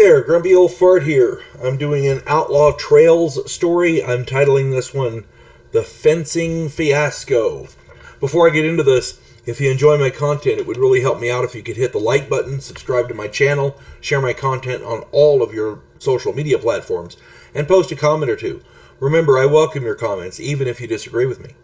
there, Grumpy Old Fart here. I'm doing an Outlaw Trails story. I'm titling this one The Fencing Fiasco. Before I get into this, if you enjoy my content, it would really help me out if you could hit the like button, subscribe to my channel, share my content on all of your social media platforms, and post a comment or two. Remember, I welcome your comments, even if you disagree with me.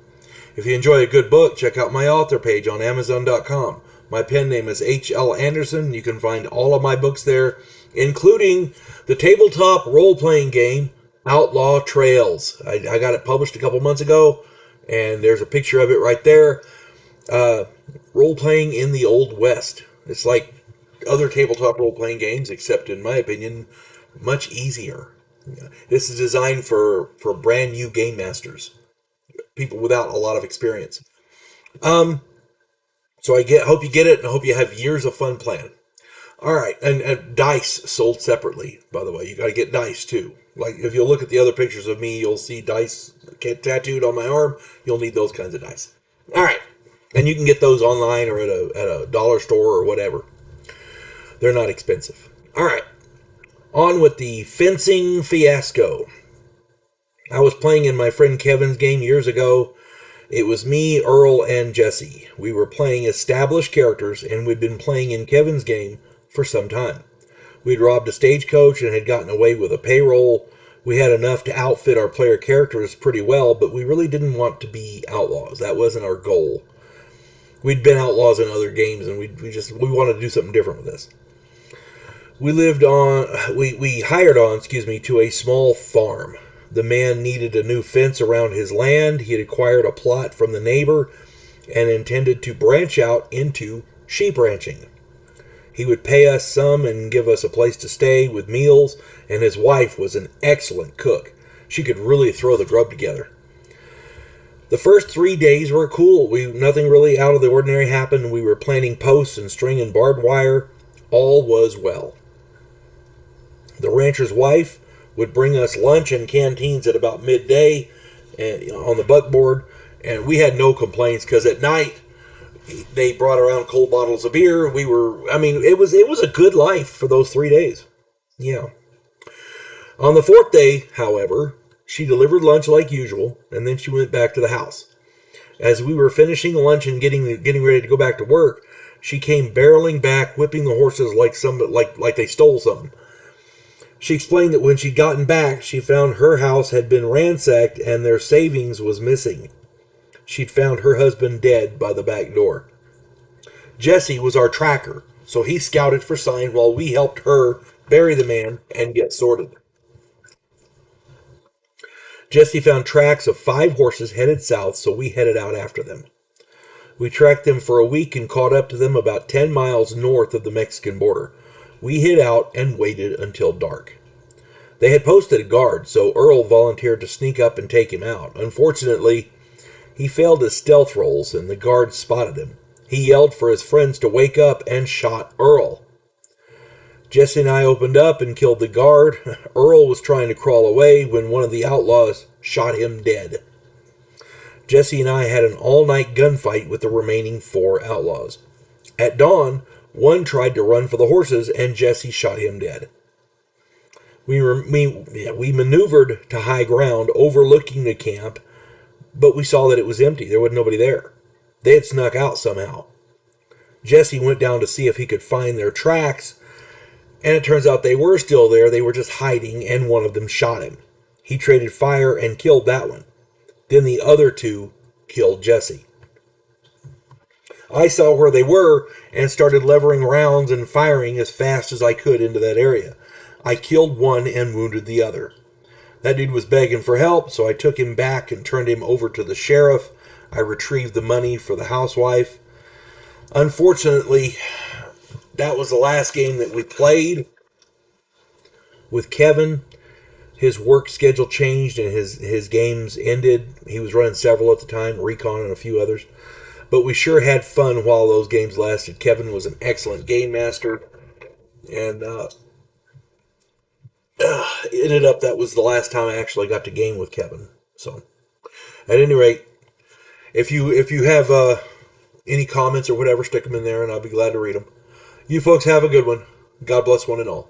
If you enjoy a good book, check out my author page on Amazon.com. My pen name is H.L. Anderson. You can find all of my books there, including the tabletop role-playing game, Outlaw Trails. I got it published a couple months ago, and there's a picture of it right there. Role-playing in the Old West. It's like other tabletop role-playing games, except, in my opinion, much easier. This is designed for brand new game masters, people without a lot of experience. So I hope you get it, and I hope you have years of fun playing. All right, and dice sold separately, by the way. You got to get dice too. Like if you look at the other pictures of me, you'll see dice tattooed on my arm. You'll need those kinds of dice. All right, and you can get those online or at a dollar store or whatever. They're not expensive. All right, on with the Fencing Fiasco. I was playing in my friend Kevin's game years ago. It was me, Earl, and Jesse. We were playing established characters, and we'd been playing in Kevin's game for some time. We'd robbed a stagecoach and had gotten away with a payroll. We had enough to outfit our player characters pretty well, but we really didn't want to be outlaws. That wasn't our goal. We'd been outlaws in other games, and we wanted to do something different with this. We hired on to a small farm. The man needed a new fence around his land. He had acquired a plot from the neighbor and intended to branch out into sheep ranching. He would pay us some and give us a place to stay with meals, and his wife was an excellent cook. She could really throw the grub together. The first 3 days were cool. Nothing really out of the ordinary happened. We were planting posts and stringing barbed wire. All was well. The rancher's wife would bring us lunch and canteens at about midday on the buckboard, and we had no complaints because at night they brought around cold bottles of beer. It was a good life for those 3 days. Yeah. On the fourth day, however, she delivered lunch like usual, and then she went back to the house. As we were finishing lunch and getting ready to go back to work, she came barreling back, whipping the horses like they stole something. She explained that when she'd gotten back, she found her house had been ransacked and their savings was missing. She'd found her husband dead by the back door. Jesse was our tracker, so he scouted for sign while we helped her bury the man and get sorted. Jesse found tracks of 5 horses headed south, so we headed out after them. We tracked them for a week and caught up to them about 10 miles north of the Mexican border. We hid out and waited until dark. They had posted a guard, so Earl volunteered to sneak up and take him out. Unfortunately, he failed his stealth rolls, and the guard spotted him. He yelled for his friends to wake up and shot Earl. Jesse and I opened up and killed the guard. Earl was trying to crawl away when one of the outlaws shot him dead. Jesse and I had an all-night gunfight with the remaining 4 outlaws. At dawn, one tried to run for the horses, and Jesse shot him dead. We maneuvered to high ground, overlooking the camp, but we saw that it was empty. There was nobody there. They had snuck out somehow. Jesse went down to see if he could find their tracks, and it turns out they were still there. They were just hiding, and one of them shot him. He traded fire and killed that one. Then the other 2 killed Jesse. I saw where they were and started levering rounds and firing as fast as I could into that area. I killed one and wounded the other. That dude was begging for help, so I took him back and turned him over to the sheriff. I retrieved the money for the housewife. Unfortunately, that was the last game that we played with Kevin. His work schedule changed and his games ended. He was running several at the time, Recon and a few others. But we sure had fun while those games lasted. Kevin was an excellent game master. And it ended up that was the last time I actually got to game with Kevin. So, at any rate, if you have any comments or whatever, stick them in there and I'll be glad to read them. You folks have a good one. God bless one and all.